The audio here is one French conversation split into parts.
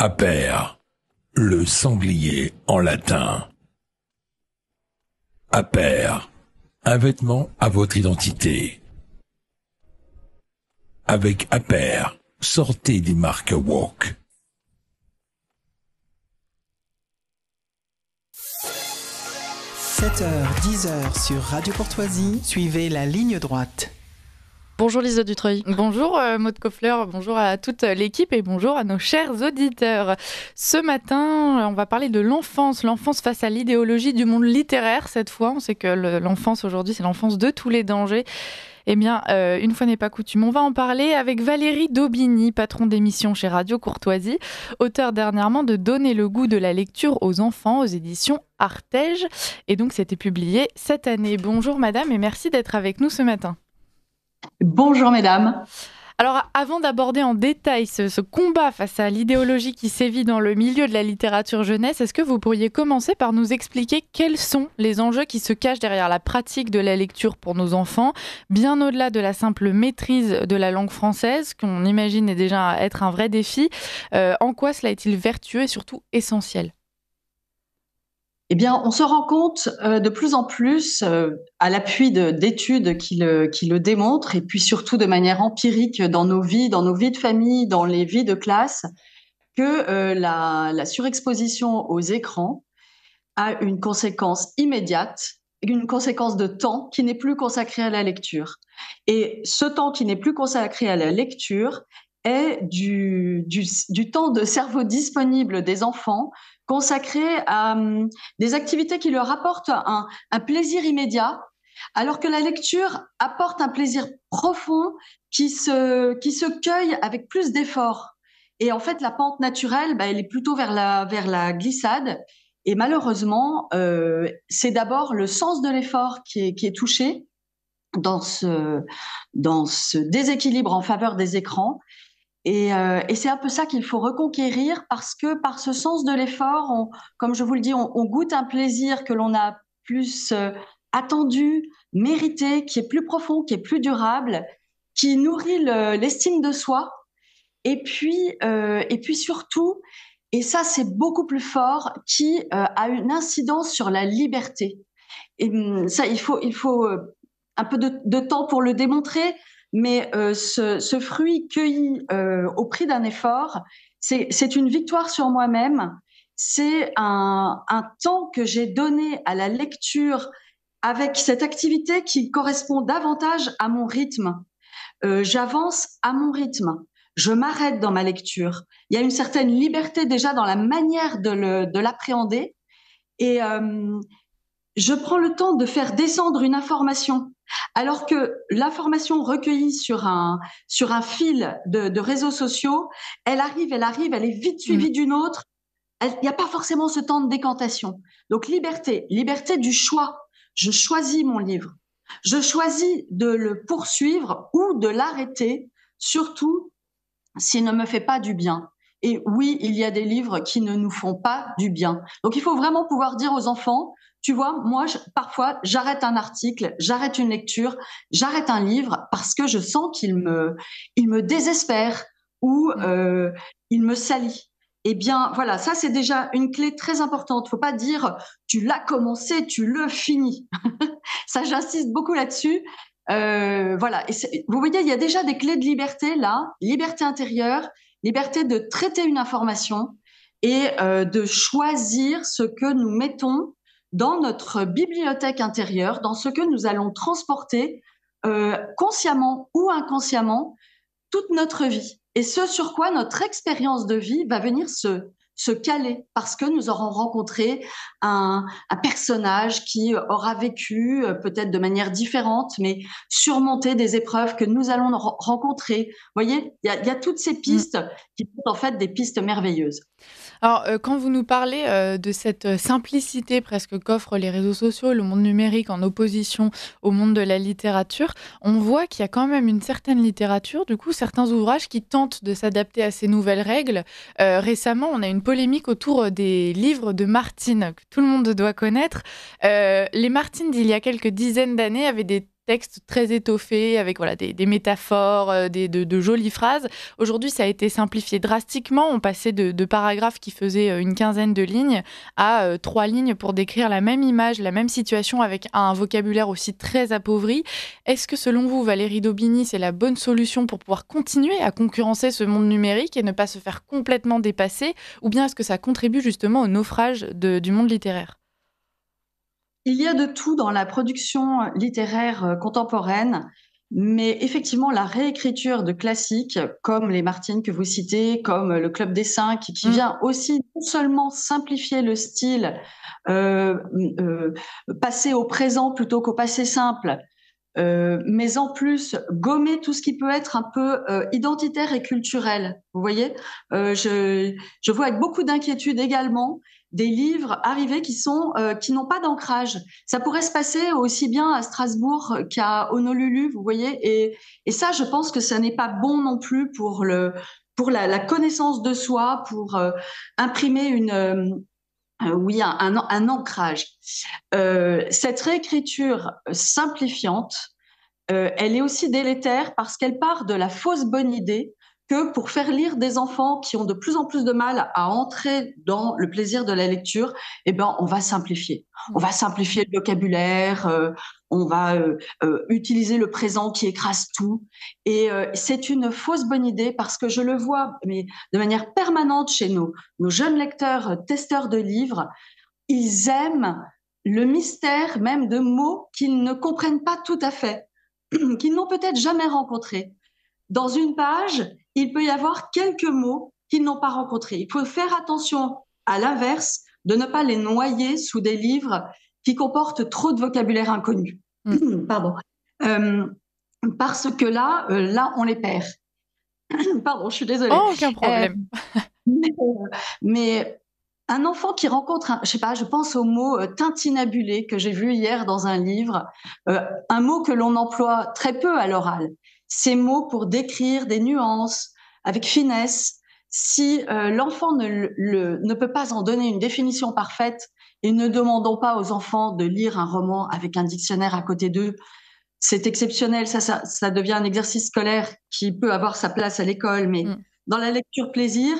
Aper, le sanglier en latin. Aper, un vêtement à votre identité. Avec Aper, sortez des marques woke. 7h, 10h sur Radio Courtoisie, suivez la ligne droite. Bonjour Lisa Dutreuil. Bonjour Maude Koffler, bonjour à toute l'équipe et bonjour à nos chers auditeurs. Ce matin, on va parler de l'enfance face à l'idéologie du monde littéraire cette fois. On sait que l'enfance aujourd'hui, c'est l'enfance de tous les dangers. Eh bien, une fois n'est pas coutume, on va en parler avec Valérie Daubigny, patron d'émission chez Radio Courtoisie, auteur dernièrement de Donner le goût de la lecture aux enfants aux éditions Artege. Et donc, c'était publié cette année. Bonjour madame et merci d'être avec nous ce matin. Bonjour mesdames. Alors, avant d'aborder en détail ce combat face à l'idéologie qui sévit dans le milieu de la littérature jeunesse, est-ce que vous pourriez commencer par nous expliquer quels sont les enjeux qui se cachent derrière la pratique de la lecture pour nos enfants, bien au-delà de la simple maîtrise de la langue française, qu'on imagine est déjà être un vrai défi. En quoi cela est-il vertueux et surtout essentiel ? Eh bien, on se rend compte de plus en plus, à l'appui d'études qui le démontrent, et puis surtout de manière empirique dans nos vies de famille, dans les vies de classe, que la surexposition aux écrans a une conséquence immédiate, une conséquence de temps qui n'est plus consacré à la lecture. Et ce temps qui n'est plus consacré à la lecture est du temps de cerveau disponible des enfants consacré à des activités qui leur apportent un plaisir immédiat, alors que la lecture apporte un plaisir profond qui se cueille avec plus d'efforts. Et en fait, la pente naturelle, elle est plutôt vers la glissade. Et malheureusement, c'est d'abord le sens de l'effort qui est touché dans ce déséquilibre en faveur des écrans. Et c'est un peu ça qu'il faut reconquérir, parce que par ce sens de l'effort, comme je vous le dis, on goûte un plaisir que l'on a plus attendu, mérité, qui est plus profond, qui est plus durable, qui nourrit l'estime de soi. Et puis surtout, et ça c'est beaucoup plus fort, qui a une incidence sur la liberté. Et ça, il faut un peu de temps pour le démontrer. Mais ce fruit cueilli au prix d'un effort, c'est une victoire sur moi-même. C'est un temps que j'ai donné à la lecture avec cette activité qui correspond davantage à mon rythme. J'avance à mon rythme. Je m'arrête dans ma lecture. Il y a une certaine liberté déjà dans la manière de l'appréhender. Et je prends le temps de faire descendre une information. Alors que l'information recueillie sur un fil de réseaux sociaux, elle arrive, elle est vite suivie d'une autre. Il n'y a pas forcément ce temps de décantation. Donc liberté du choix. Je choisis mon livre. Je choisis de le poursuivre ou de l'arrêter, surtout s'il ne me fait pas du bien. Et oui, il y a des livres qui ne nous font pas du bien. Donc il faut vraiment pouvoir dire aux enfants, tu vois, moi, parfois, j'arrête un article, j'arrête une lecture, j'arrête un livre parce que je sens qu'il me désespère ou il me salit. Eh bien, voilà, ça, c'est déjà une clé très importante. Faut pas dire, tu l'as commencé, tu le finis. Ça, j'insiste beaucoup là-dessus. Voilà. Et vous voyez, il y a déjà des clés de liberté là, liberté intérieure, liberté de traiter une information et de choisir ce que nous mettons dans notre bibliothèque intérieure, dans ce que nous allons transporter consciemment ou inconsciemment toute notre vie. Et ce sur quoi notre expérience de vie va venir se caler, parce que nous aurons rencontré un personnage qui aura vécu peut-être de manière différente, mais surmonté des épreuves que nous allons rencontrer. Vous voyez, il y a toutes ces pistes qui sont en fait des pistes merveilleuses. Alors, quand vous nous parlez de cette simplicité presque qu'offrent les réseaux sociaux, le monde numérique en opposition au monde de la littérature, on voit qu'il y a quand même une certaine littérature, du coup, certains ouvrages qui tentent de s'adapter à ces nouvelles règles. Récemment, on a une polémique autour des livres de Martine, que tout le monde doit connaître. Les Martines d'il y a quelques dizaines d'années avaient des textes très étoffés, avec voilà, des métaphores, de jolies phrases. Aujourd'hui, ça a été simplifié drastiquement. On passait de paragraphes qui faisaient une quinzaine de lignes à 3 lignes pour décrire la même image, la même situation avec un vocabulaire aussi très appauvri. Est-ce que selon vous, Valérie Daubigny, c'est la bonne solution pour pouvoir continuer à concurrencer ce monde numérique et ne pas se faire complètement dépasser, ou bien est-ce que ça contribue justement au naufrage du monde littéraire ? Il y a de tout dans la production littéraire contemporaine, mais effectivement, la réécriture de classiques comme les Martine que vous citez, comme le Club des Cinq, qui vient aussi non seulement simplifier le style, euh, euh, passer au présent plutôt qu'au passé simple, mais en plus gommer tout ce qui peut être un peu identitaire et culturel. Vous voyez, je vois avec beaucoup d'inquiétude également des livres arrivés qui n'ont pas d'ancrage. Ça pourrait se passer aussi bien à Strasbourg qu'à Honolulu, vous voyez, et ça, je pense que ça n'est pas bon non plus pour la connaissance de soi, pour imprimer oui, un ancrage. Cette réécriture simplifiante, elle est aussi délétère parce qu'elle part de la fausse bonne idée que pour faire lire des enfants qui ont de plus en plus de mal à entrer dans le plaisir de la lecture, eh ben, on va simplifier. On va simplifier le vocabulaire, on va utiliser le présent qui écrase tout. Et c'est une fausse bonne idée parce que je le vois mais de manière permanente chez nos jeunes lecteurs, testeurs de livres. Ils aiment le mystère même de mots qu'ils ne comprennent pas tout à fait, qu'ils n'ont peut-être jamais rencontrés. Dans une page, il peut y avoir quelques mots qu'ils n'ont pas rencontrés. Il faut faire attention, à l'inverse, de ne pas les noyer sous des livres qui comportent trop de vocabulaire inconnu. Pardon. Parce que là, on les perd. Pardon, je suis désolée. Oh, aucun problème. Mais un enfant qui rencontre, je sais pas, je pense au mot tintinabulé que j'ai vu hier dans un livre, un mot que l'on emploie très peu à l'oral. Ces mots pour décrire des nuances avec finesse. Si l'enfant ne peut pas en donner une définition parfaite, et ne demandons pas aux enfants de lire un roman avec un dictionnaire à côté d'eux. C'est exceptionnel, ça devient un exercice scolaire qui peut avoir sa place à l'école, mais dans la lecture plaisir,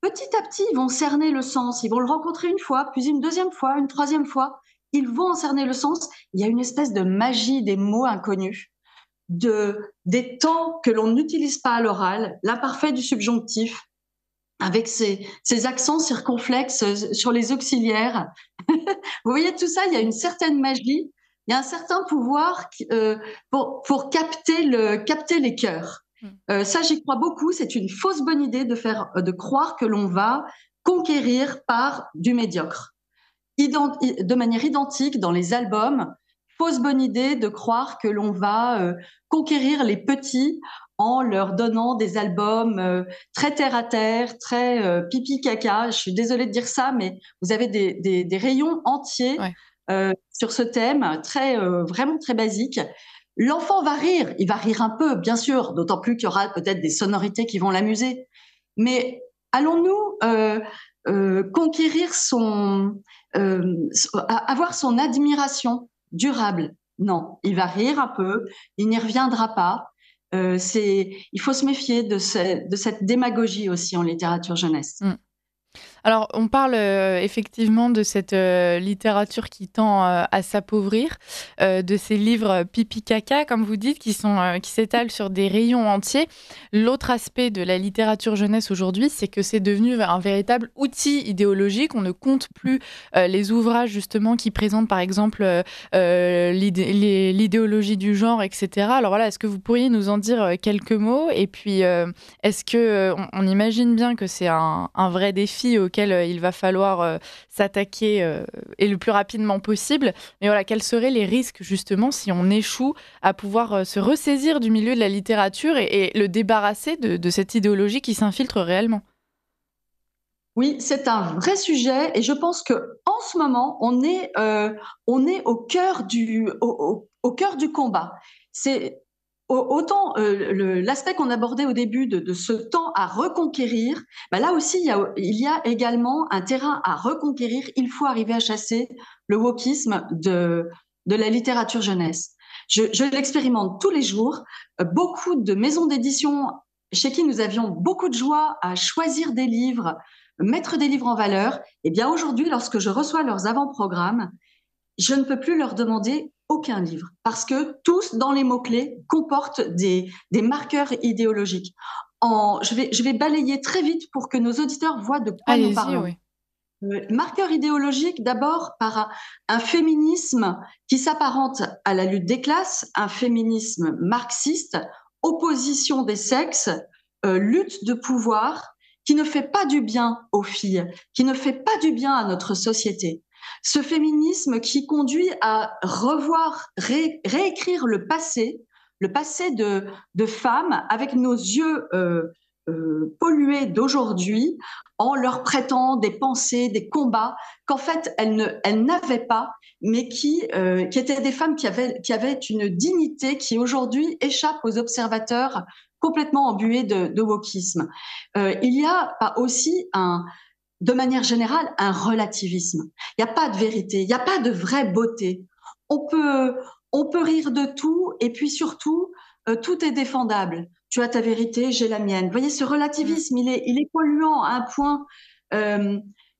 petit à petit, ils vont cerner le sens. Ils vont le rencontrer une fois, puis une deuxième fois, une troisième fois. Ils vont en cerner le sens. Il y a une espèce de magie des mots inconnus, des temps que l'on n'utilise pas à l'oral, l'imparfait du subjonctif, avec ces accents circonflexes sur les auxiliaires. Vous voyez tout ça, il y a une certaine magie, il y a un certain pouvoir pour capter les cœurs. Ça, j'y crois beaucoup. C'est une fausse bonne idée de croire que l'on va conquérir par du médiocre. De manière identique dans les albums, fausse bonne idée de croire que l'on va conquérir les petits en leur donnant des albums très terre à terre, très pipi caca. Je suis désolée de dire ça, mais vous avez des rayons entiers sur ce thème, vraiment très basique. L'enfant va rire, il va rire un peu, bien sûr, d'autant plus qu'il y aura peut-être des sonorités qui vont l'amuser. Mais allons-nous conquérir avoir son admiration durable? Non, il va rire un peu, il n'y reviendra pas. Il faut se méfier de cette démagogie aussi en littérature jeunesse. Alors, on parle effectivement de cette littérature qui tend à s'appauvrir, de ces livres pipi-caca, comme vous dites, qui s'étalent sur des rayons entiers. L'autre aspect de la littérature jeunesse aujourd'hui, c'est que c'est devenu un véritable outil idéologique. On ne compte plus les ouvrages, justement, qui présentent, par exemple, l'idéologie du genre, etc. Alors voilà, est-ce que vous pourriez nous en dire quelques mots ? Et puis, est-ce qu'on imagine bien que c'est un vrai défi auquel il va falloir s'attaquer et le plus rapidement possible. Mais voilà, quels seraient les risques justement si on échoue à pouvoir se ressaisir du milieu de la littérature et le débarrasser de cette idéologie qui s'infiltre réellement ? Oui, c'est un vrai sujet et je pense que en ce moment, on est au cœur du combat. C'est autant l'aspect qu'on abordait au début de ce temps à reconquérir, là aussi il y a également un terrain à reconquérir. Il faut arriver à chasser le wokisme de la littérature jeunesse. Je l'expérimente tous les jours. Beaucoup de maisons d'édition chez qui nous avions beaucoup de joie à choisir des livres, mettre des livres en valeur, eh bien aujourd'hui, lorsque je reçois leurs avant-programmes, je ne peux plus leur demander aucun livre parce que tous, dans les mots-clés, comportent des marqueurs idéologiques. Je vais balayer très vite pour que nos auditeurs voient de quoi nous parlons. Oui. Marqueur idéologique, d'abord par un féminisme qui s'apparente à la lutte des classes, un féminisme marxiste, opposition des sexes, lutte de pouvoir, qui ne fait pas du bien aux filles, qui ne fait pas du bien à notre société. Ce féminisme qui conduit à revoir, réécrire le passé de femmes avec nos yeux pollués d'aujourd'hui, en leur prêtant des pensées, des combats qu'en fait elles n'avaient pas, mais qui étaient des femmes qui avaient une dignité qui aujourd'hui échappe aux observateurs complètement embués de wokisme. Il y a aussi de manière générale, un relativisme. Il n'y a pas de vérité, il n'y a pas de vraie beauté. On peut rire de tout, et puis surtout, tout est défendable. Tu as ta vérité, j'ai la mienne. Vous voyez, ce relativisme, il est polluant à un point.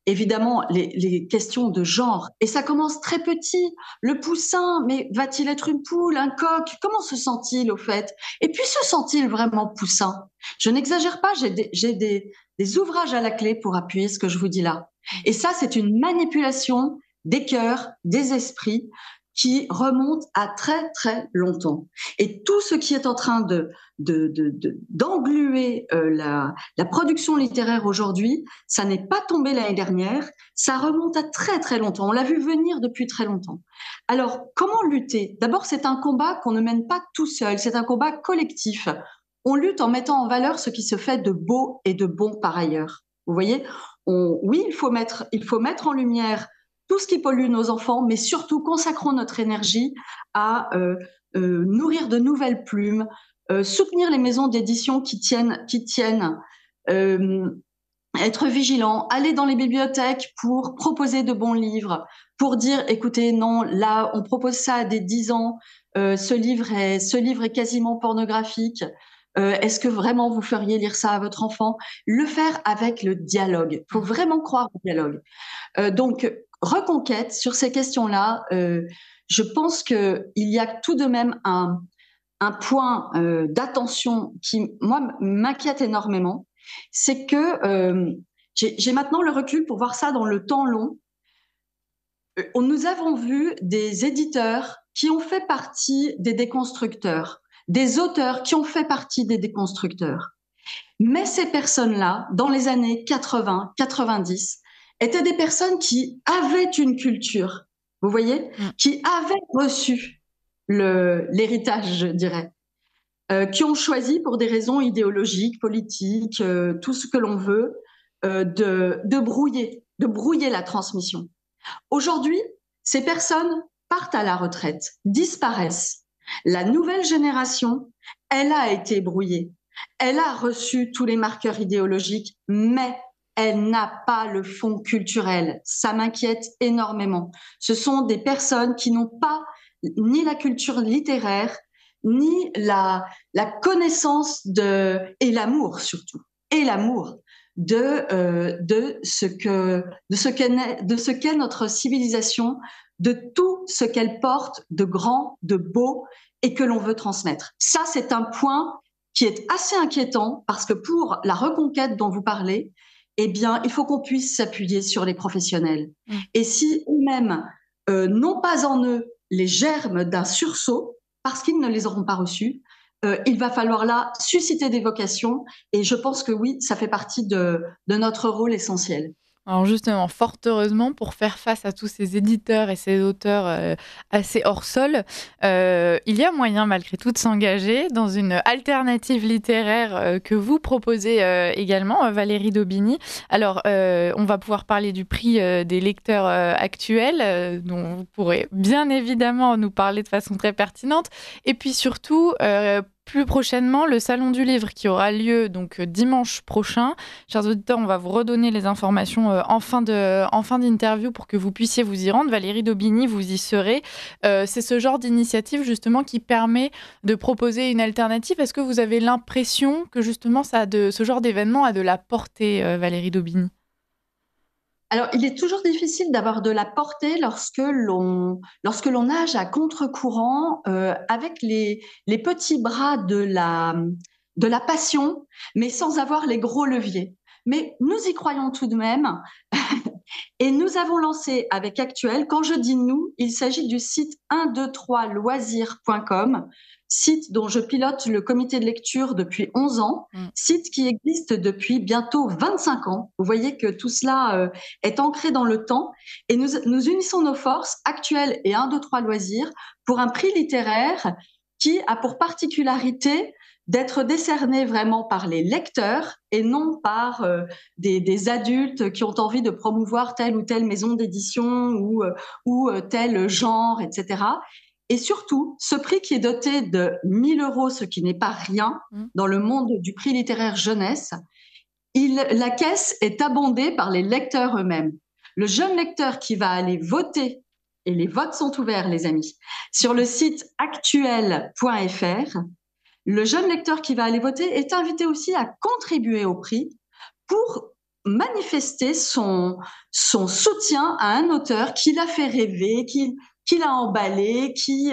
Évidemment, les questions de genre, et ça commence très petit. Le poussin, mais va-t-il être une poule, un coq? Comment se sent-il au fait? Et puis, se sent-il vraiment poussin? Je n'exagère pas, j'ai des ouvrages à la clé pour appuyer ce que je vous dis là. Et ça, c'est une manipulation des cœurs, des esprits, qui remonte à très très longtemps. Et tout ce qui est en train d'engluer la production littéraire aujourd'hui, ça n'est pas tombé l'année dernière, ça remonte à très très longtemps. On l'a vu venir depuis très longtemps. Alors, comment lutter? D'abord, c'est un combat qu'on ne mène pas tout seul, c'est un combat collectif. On lutte en mettant en valeur ce qui se fait de beau et de bon par ailleurs. Vous voyez, oui, il faut mettre en lumière tout ce qui pollue nos enfants, mais surtout consacrons notre énergie à nourrir de nouvelles plumes, soutenir les maisons d'édition qui tiennent, être vigilants, aller dans les bibliothèques pour proposer de bons livres, pour dire, écoutez, non, là, on propose ça à des 10 ans, ce livre est quasiment pornographique. Est-ce que vraiment vous feriez lire ça à votre enfant? Le faire avec le dialogue. Il faut vraiment croire au dialogue. Donc, reconquête sur ces questions-là, je pense qu'il y a tout de même un point d'attention qui, moi, m'inquiète énormément. C'est que j'ai maintenant le recul pour voir ça dans le temps long. Nous avons vu des éditeurs qui ont fait partie des déconstructeurs, des auteurs qui ont fait partie des déconstructeurs. Mais ces personnes-là, dans les années 80, 90, étaient des personnes qui avaient une culture, vous voyez, qui avaient reçu l'héritage, je dirais, qui ont choisi pour des raisons idéologiques, politiques, tout ce que l'on veut, de brouiller la transmission. Aujourd'hui, ces personnes partent à la retraite, disparaissent. La nouvelle génération, elle a été brouillée. Elle a reçu tous les marqueurs idéologiques, mais elle n'a pas le fond culturel. Ça m'inquiète énormément. Ce sont des personnes qui n'ont pas ni la culture littéraire, ni la connaissance et l'amour surtout, et l'amour de ce qu'est notre civilisation, de tout ce qu'elle porte de grand, de beau et que l'on veut transmettre. Ça, c'est un point qui est assez inquiétant parce que pour la reconquête dont vous parlez, eh bien, il faut qu'on puisse s'appuyer sur les professionnels. Et si eux-mêmes n'ont pas en eux les germes d'un sursaut, parce qu'ils ne les auront pas reçus, il va falloir là susciter des vocations. Et je pense que oui, ça fait partie de notre rôle essentiel. Alors justement, fort heureusement, pour faire face à tous ces éditeurs et ces auteurs assez hors sol, il y a moyen malgré tout de s'engager dans une alternative littéraire que vous proposez également, Valérie Daubigny. Alors, on va pouvoir parler du prix des lecteurs actuels, dont vous pourrez bien évidemment nous parler de façon très pertinente. Et puis surtout, plus prochainement le Salon du Livre qui aura lieu donc dimanche prochain. Chers auditeurs, on va vous redonner les informations en fin d'interview pour que vous puissiez vous y rendre. Valérie Daubigny, vous y serez. C'est ce genre d'initiative justement qui permet de proposer une alternative. Est-ce que vous avez l'impression que justement ce genre d'événement a de la portée, Valérie Daubigny ? Alors, il est toujours difficile d'avoir de la portée lorsque l'on nage à contre-courant avec les petits bras de la passion, mais sans avoir les gros leviers. Mais nous y croyons tout de même. Et nous avons lancé avec Actuel, quand je dis nous, il s'agit du site 123loisirs.com, site dont je pilote le comité de lecture depuis 11 ans, site qui existe depuis bientôt 25 ans. Vous voyez que tout cela est ancré dans le temps et nous unissons nos forces, Actuel et 123 loisirs, pour un prix littéraire qui a pour particularité d'être décerné vraiment par les lecteurs et non par des adultes qui ont envie de promouvoir telle ou telle maison d'édition ou tel genre, etc. Et surtout, ce prix qui est doté de 1 000 €, ce qui n'est pas rien dans le monde du prix littéraire jeunesse, la caisse est abondée par les lecteurs eux-mêmes. Le jeune lecteur qui va aller voter, et les votes sont ouverts, les amis, sur le site actuel.fr, le jeune lecteur qui va aller voter est invité aussi à contribuer au prix pour manifester son soutien à un auteur qui l'a fait rêver, qui l'a emballé, qui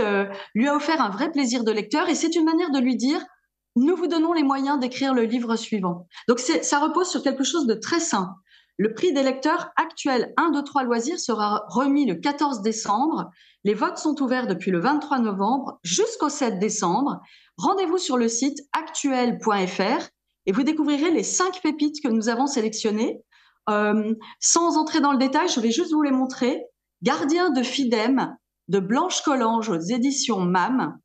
lui a offert un vrai plaisir de lecteur. Et c'est une manière de lui dire « nous vous donnons les moyens d'écrire le livre suivant ». Donc ça repose sur quelque chose de très sain. Le prix des lecteurs Actuel 123 loisirs sera remis le 14 décembre. Les votes sont ouverts depuis le 23 novembre jusqu'au 7 décembre. Rendez-vous sur le site actuel.fr et vous découvrirez les 5 pépites que nous avons sélectionnées. Sans entrer dans le détail, je vais juste vous les montrer. Gardien de Fidem de Blanche Collange aux éditions MAM,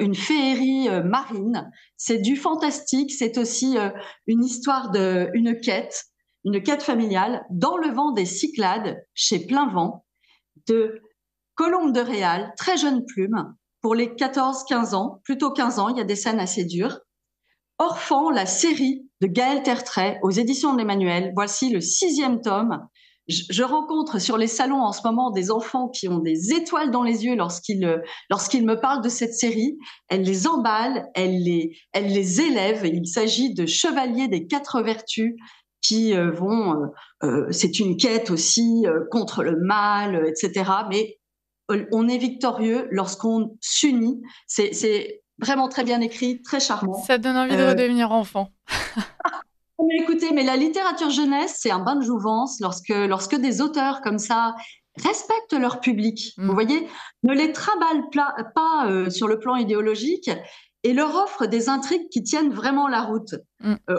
une féerie marine. C'est du fantastique, c'est aussi une histoire une quête familiale dans le vent des Cyclades chez Plein Vent de Colombe de Réal, très jeune plume, pour les 14-15 ans, plutôt 15 ans, il y a des scènes assez dures. Orphan, la série de Gaël Tertrais aux éditions de l'Emmanuel. Voici le 6e tome. Je rencontre sur les salons en ce moment des enfants qui ont des étoiles dans les yeux lorsqu'ils me parlent de cette série. Elle les emballe, elle les élève. Il s'agit de chevaliers des 4 vertus qui c'est une quête aussi contre le mal, etc. Mais on est victorieux lorsqu'on s'unit. C'est vraiment très bien écrit, très charmant. Ça donne envie de redevenir enfant. Mais écoutez, mais la littérature jeunesse, c'est un bain de jouvence lorsque des auteurs comme ça respectent leur public. Vous voyez, ne les trimballent pas sur le plan idéologique et leur offrent des intrigues qui tiennent vraiment la route.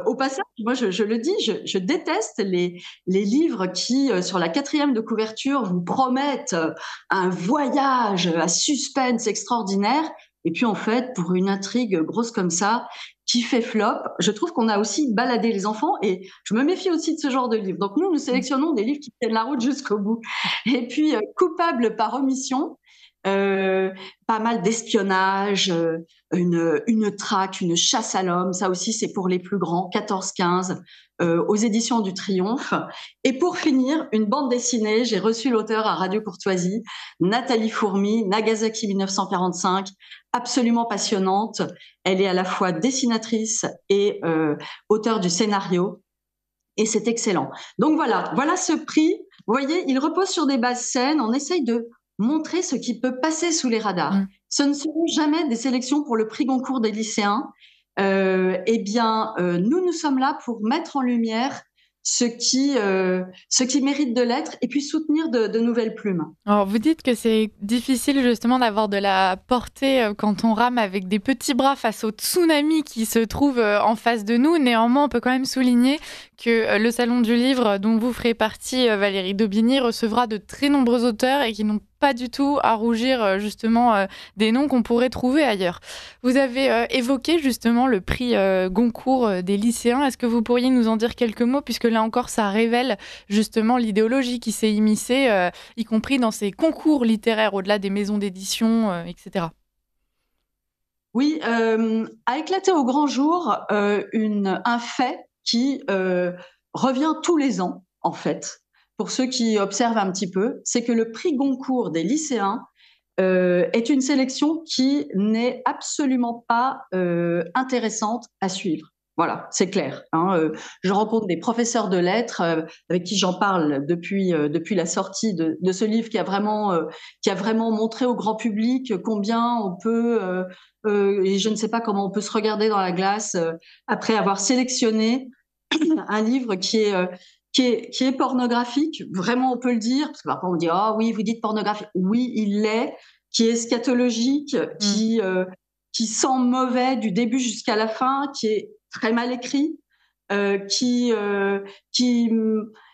Au passage, moi je le dis, je déteste les livres qui, sur la 4e de couverture, vous promettent un voyage à suspense extraordinaire. Et puis en fait, pour une intrigue grosse comme ça, qui fait flop, je trouve qu'on a aussi baladé les enfants et je me méfie aussi de ce genre de livres. Donc nous sélectionnons des livres qui tiennent la route jusqu'au bout. Et puis, Coupable par omission, pas mal d'espionnage, une traque, une chasse à l'homme, ça aussi c'est pour les plus grands, 14-15, aux éditions du Triomphe. Et pour finir, une bande dessinée, j'ai reçu l'auteur à Radio Courtoisie, Nathalie Fourmy, Nagasaki 1945, absolument passionnante. Elle est à la fois dessinatrice et auteure du scénario, et c'est excellent. Donc voilà ce prix. Vous voyez, il repose sur des bases saines, on essaye de montrer ce qui peut passer sous les radars. Ce ne seront jamais des sélections pour le prix Goncourt des lycéens. Nous sommes là pour mettre en lumière ce qui mérite de l'être et puis soutenir de nouvelles plumes. Alors, vous dites que c'est difficile justement d'avoir de la portée quand on rame avec des petits bras face au tsunami qui se trouve en face de nous. Néanmoins, on peut quand même souligner que le Salon du Livre, dont vous ferez partie, Valérie Daubigny, recevra de très nombreux auteurs et qui n'ont pas du tout à rougir justement des noms qu'on pourrait trouver ailleurs. Vous avez évoqué justement le prix Goncourt des lycéens. Est-ce que vous pourriez nous en dire quelques mots, puisque là encore ça révèle justement l'idéologie qui s'est immiscée, y compris dans ces concours littéraires au-delà des maisons d'édition, etc. Oui, a éclaté au grand jour un fait qui revient tous les ans, en fait. Pour ceux qui observent un petit peu, c'est que le prix Goncourt des lycéens est une sélection qui n'est absolument pas intéressante à suivre. Voilà, c'est clair. Je rencontre des professeurs de lettres avec qui j'en parle depuis la sortie de ce livre qui a vraiment montré au grand public combien on peut et je ne sais pas comment on peut se regarder dans la glace après avoir sélectionné un livre qui est pornographique, vraiment on peut le dire, parce que parfois on dit ah oui vous dites pornographique, oui il l'est, qui est scatologique, qui sent mauvais du début jusqu'à la fin, qui est très mal écrit, qui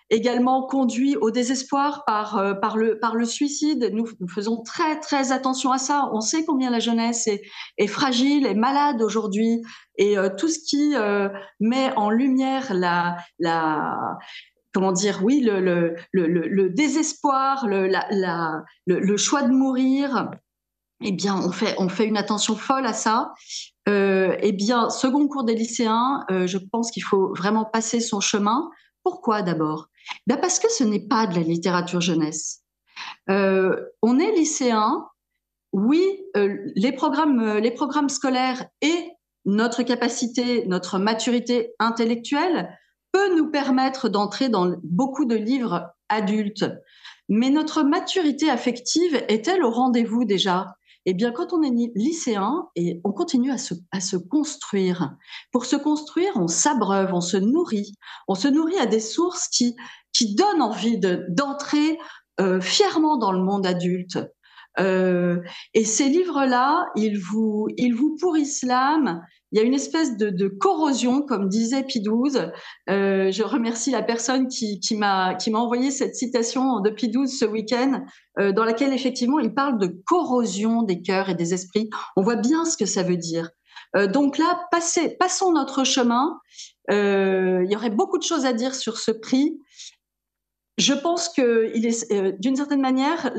également conduit au désespoir par le suicide. Nous faisons très très attention à ça. On sait combien la jeunesse est fragile, est malade aujourd'hui, et tout ce qui met en lumière comment dire, oui, le désespoir, le choix de mourir, eh bien, on fait une attention folle à ça. Eh bien, second cours des lycéens, je pense qu'il faut vraiment passer son chemin. Pourquoi d'abord? Parce que ce n'est pas de la littérature jeunesse. On est lycéen, oui, les programmes scolaires et notre capacité, notre maturité intellectuelle peut nous permettre d'entrer dans beaucoup de livres adultes. Mais notre maturité affective est-elle au rendez-vous déjà? Eh bien, quand on est lycéen, et on continue à se construire. Pour se construire, on s'abreuve, on se nourrit. On se nourrit à des sources qui donnent envie d'entrer fièrement dans le monde adulte. Et ces livres-là, ils vous pourrissent l'âme. Il y a une espèce de corrosion, comme disait Pie-XII. Je remercie la personne qui m'a envoyé cette citation de Pie-XII ce week-end, dans laquelle effectivement il parle de corrosion des cœurs et des esprits. On voit bien ce que ça veut dire. Donc là, passons notre chemin. Il y aurait beaucoup de choses à dire sur ce prix. Je pense que d'une certaine manière,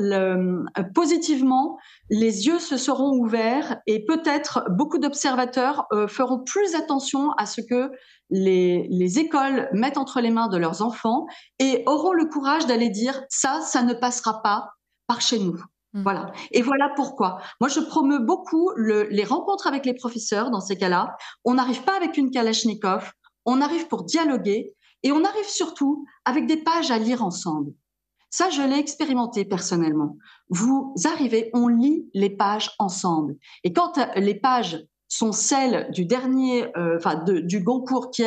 positivement, les yeux se seront ouverts et peut-être beaucoup d'observateurs feront plus attention à ce que les écoles mettent entre les mains de leurs enfants et auront le courage d'aller dire ça ne passera pas par chez nous. Voilà. Et voilà pourquoi. Moi, je promeus beaucoup les rencontres avec les professeurs dans ces cas-là. On n'arrive pas avec une Kalachnikov, on arrive pour dialoguer. Et on arrive surtout avec des pages à lire ensemble. Ça, je l'ai expérimenté personnellement. Vous arrivez, on lit les pages ensemble. Et quand les pages sont celles du dernier, du Goncourt qui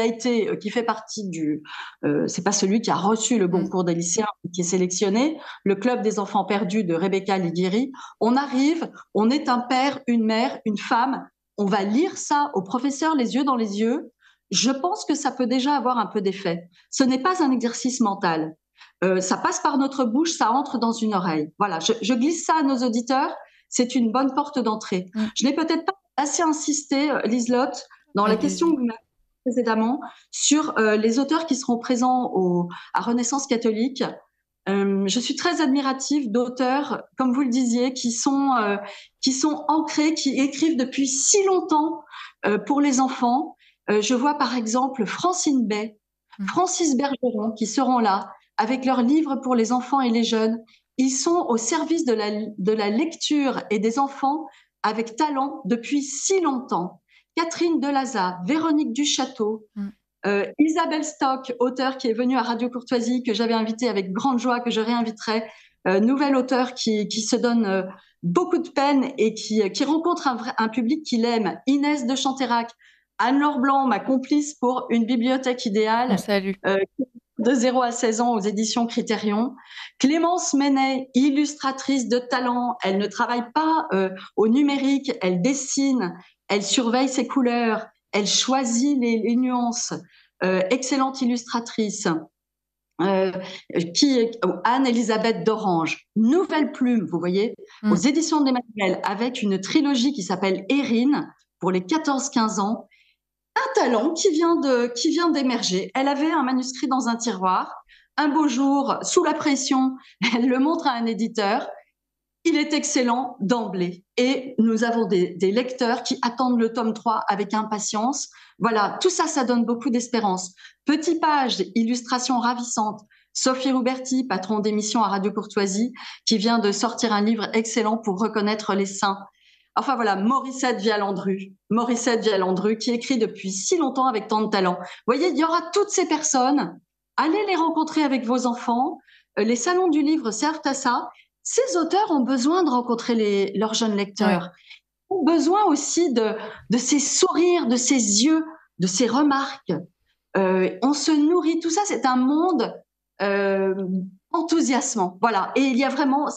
fait partie c'est pas celui qui a reçu le Goncourt des lycéens, qui est sélectionné, le Club des enfants perdus de Rebecca Liguiri. On arrive, on est un père, une mère, une femme. On va lire ça aux professeurs les yeux dans les yeux. Je pense que ça peut déjà avoir un peu d'effet. Ce n'est pas un exercice mental. Ça passe par notre bouche, ça entre dans une oreille. Voilà, je glisse ça à nos auditeurs. C'est une bonne porte d'entrée. Je n'ai peut-être pas assez insisté, Liselotte, dans la question que vous m'avez posée précédemment, sur les auteurs qui seront présents à Renaissance catholique. Je suis très admirative d'auteurs, comme vous le disiez, qui sont ancrés, qui écrivent depuis si longtemps pour les enfants. Je vois par exemple Francine Bay, Francis Bergeron qui seront là avec leurs livres pour les enfants et les jeunes. Ils sont au service de la lecture et des enfants avec talent depuis si longtemps. Catherine Delaza, Véronique Duchâteau, Isabelle Stock, auteure qui est venue à Radio Courtoisie, que j'avais invitée avec grande joie, que je réinviterai. Nouvelle auteure qui se donne beaucoup de peine et qui rencontre un public qui l'aime. Inès de Chanterac, Anne-Laure Blanc, ma complice pour Une bibliothèque idéale, de 0 à 16 ans aux éditions Critérion. Clémence Menet, illustratrice de talent, elle ne travaille pas au numérique, elle dessine, elle surveille ses couleurs, elle choisit les nuances. Excellente illustratrice. Anne-Elisabeth d'Orange, Nouvelle Plume, vous voyez, aux éditions d'Emmanuel, avec une trilogie qui s'appelle Erin, pour les 14-15 ans. Un talent qui vient d'émerger. Elle avait un manuscrit dans un tiroir. Un beau jour, sous la pression, elle le montre à un éditeur. il est excellent d'emblée. Et nous avons des lecteurs qui attendent le tome 3 avec impatience. Voilà, tout ça, ça donne beaucoup d'espérance. Petit page, illustrations ravissantes. Sophie Rouberti, patron d'émission à Radio Courtoisie, qui vient de sortir un livre excellent pour reconnaître les saints. Enfin voilà, Morissette Vialandru, qui écrit depuis si longtemps avec tant de talent. Vous voyez, il y aura toutes ces personnes. Allez les rencontrer avec vos enfants. Les salons du livre servent à ça. Ces auteurs ont besoin de rencontrer leurs jeunes lecteurs. Ouais. Ils ont besoin aussi de ces sourires, de ces yeux, de ces remarques. On se nourrit. Tout ça, c'est un monde enthousiasmant. Voilà. Et il y a vraiment,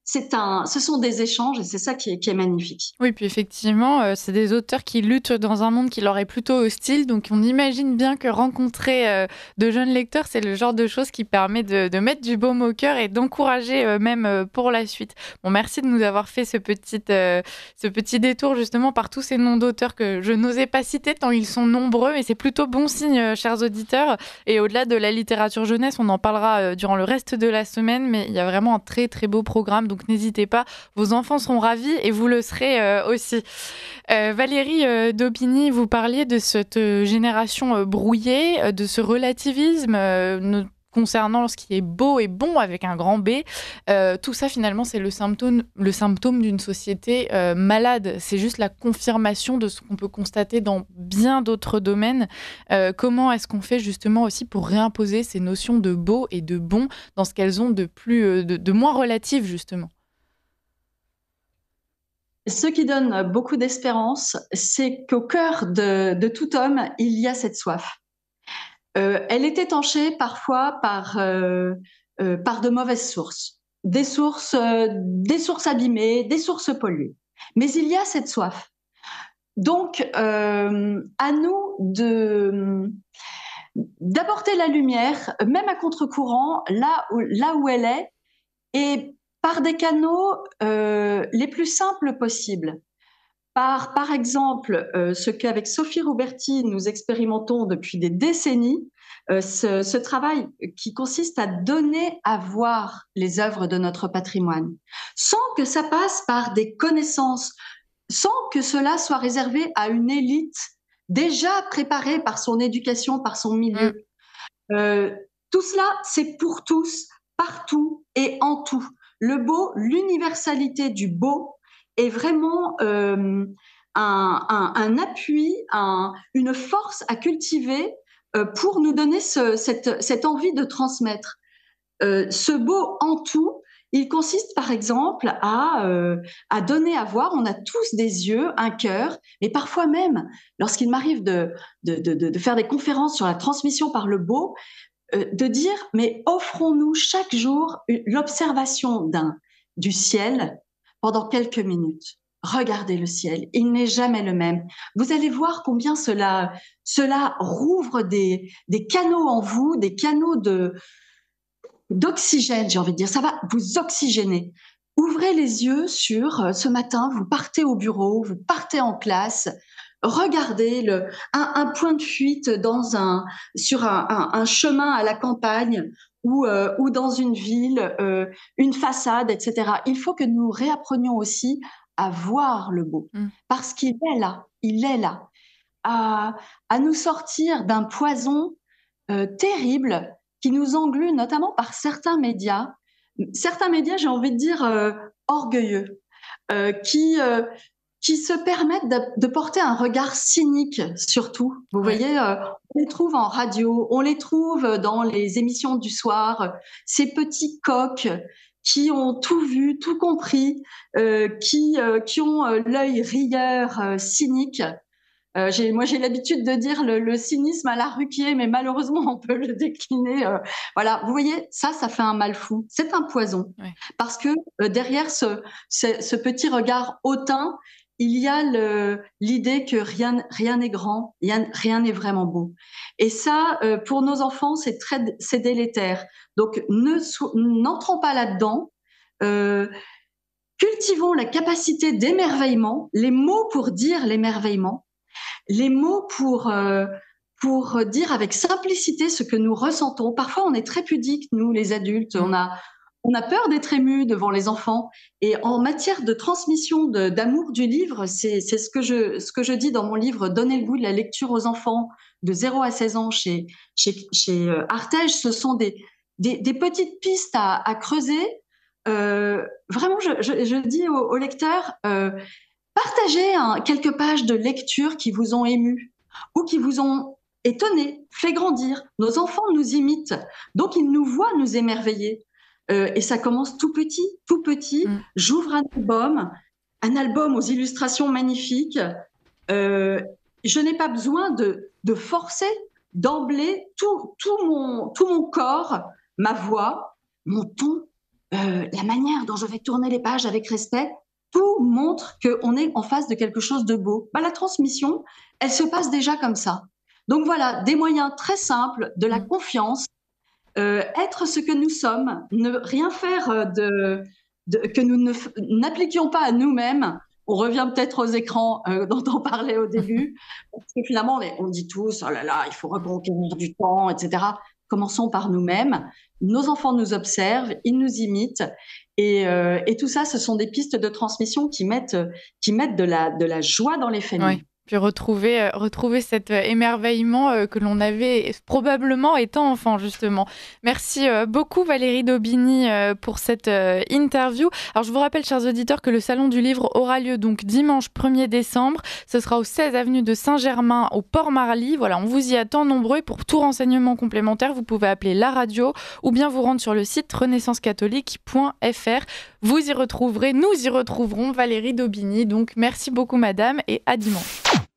ce sont des échanges et c'est ça qui est magnifique. Oui, puis effectivement, c'est des auteurs qui luttent dans un monde qui leur est plutôt hostile. Donc, on imagine bien que rencontrer de jeunes lecteurs, c'est le genre de choses qui permet de mettre du baume au cœur et d'encourager même pour la suite. Bon, merci de nous avoir fait ce petit détour justement par tous ces noms d'auteurs que je n'osais pas citer tant ils sont nombreux. Mais c'est plutôt bon signe, chers auditeurs. Et au-delà de la littérature jeunesse, on en parlera durant le reste de la semaine. Mais il y a vraiment un très, très beau programme. Donc, n'hésitez pas, vos enfants seront ravis et vous le serez aussi. Valérie Daupigny, vous parliez de cette génération brouillée, de ce relativisme concernant ce qui est beau et bon avec un grand B. Tout ça, finalement, c'est le symptôme d'une société malade. C'est juste la confirmation de ce qu'on peut constater dans bien d'autres domaines. Comment est-ce qu'on fait justement aussi pour réimposer ces notions de beau et de bon dans ce qu'elles ont de moins relatif, justement? Ce qui donne beaucoup d'espérance, c'est qu'au cœur de tout homme, il y a cette soif. Elle est étanchée parfois par de mauvaises sources, des sources abîmées, des sources polluées. Mais il y a cette soif. Donc, à nous d'apporter la lumière, même à contre-courant, là où elle est, et par des canaux les plus simples possibles. Par exemple, ce qu'avec Sophie Rouberti, nous expérimentons depuis des décennies, ce travail qui consiste à donner à voir les œuvres de notre patrimoine, sans que ça passe par des connaissances, sans que cela soit réservé à une élite déjà préparée par son éducation, par son milieu. Tout cela, c'est pour tous, partout et en tout. Le beau, l'universalité du beau est vraiment un appui, une force à cultiver pour nous donner cette envie de transmettre. Ce beau en tout, il consiste par exemple à donner à voir. On a tous des yeux, un cœur, et parfois même, lorsqu'il m'arrive de faire des conférences sur la transmission par le beau, de dire, mais offrons-nous chaque jour l'observation du ciel pendant quelques minutes. Regardez le ciel, il n'est jamais le même. Vous allez voir combien cela rouvre des canaux en vous, des canaux d'oxygène, j'ai envie de dire. Ça va vous oxygéner. Ouvrez les yeux sur ce matin, vous partez au bureau, vous partez en classe. Regardez un point de fuite sur un chemin à la campagne ou dans une ville, une façade, etc. Il faut que nous réapprenions aussi à voir le beau, parce qu'il est là, à nous sortir d'un poison terrible qui nous englue, notamment par certains médias, j'ai envie de dire orgueilleux, qui se permettent de porter un regard cynique sur tout. Vous voyez, on les trouve en radio, on les trouve dans les émissions des ces petits coqs qui ont tout vu, tout compris, qui ont l'œil rieur, cynique. Moi, j'ai l'habitude de dire le cynisme à la Ruquier, mais malheureusement, on peut le décliner. Voilà, vous voyez, ça fait un mal fou. C'est un poison. Ouais. Parce que derrière ce petit regard hautain, il y a l'idée que rien n'est grand, rien n'est vraiment beau. Et ça, pour nos enfants, c'est délétère. Donc, n'entrons pas là-dedans. Cultivons la capacité d'émerveillement, les mots pour dire l'émerveillement, les mots pour dire avec simplicité ce que nous ressentons. Parfois, on est très pudiques, nous, les adultes. On a On a peur d'être ému devant les enfants. Et en matière de transmission d'amour du livre, c'est ce que je dis dans mon livre « Donner le goût de la lecture aux enfants de 0 à 16 ans » chez Artege. Ce sont des petites pistes à creuser. Vraiment, je dis aux lecteurs, partagez quelques pages de lecture qui vous ont ému ou qui vous ont étonné, fait grandir. Nos enfants nous imitent, donc ils nous voient nous émerveiller. Et ça commence tout petit, tout petit. J'ouvre un album aux illustrations magnifiques. Je n'ai pas besoin de forcer d'emblée tout mon corps, ma voix, mon ton, la manière dont je vais tourner les pages avec respect. Tout montre qu'on est en face de quelque chose de beau. La transmission, elle se passe déjà comme ça. Donc voilà, des moyens très simples, de la confiance, être ce que nous sommes, ne rien faire que nous n'appliquions pas à nous-mêmes. On revient peut-être aux écrans dont on parlait au début, parce que finalement on dit tous « oh là là, il faut reconquérir du temps, etc. » Commençons par nous-mêmes. Nos enfants nous observent, ils nous imitent, et tout ça, ce sont des pistes de transmission qui mettent de la joie dans les familles. Oui. Puis retrouver cet émerveillement que l'on avait probablement étant enfant, justement. Merci beaucoup Valérie Daubigny pour cette interview. Alors je vous rappelle, chers auditeurs, que le Salon du Livre aura lieu donc dimanche 1er décembre. Ce sera au 16 avenue de Saint-Germain, au Port-Marly. Voilà, on vous y attend nombreux. Et pour tout renseignement complémentaire, vous pouvez appeler la radio ou bien vous rendre sur le site renaissancecatholique.fr. Nous y retrouverons Valérie Daubigny. Donc merci beaucoup madame et à dimanche.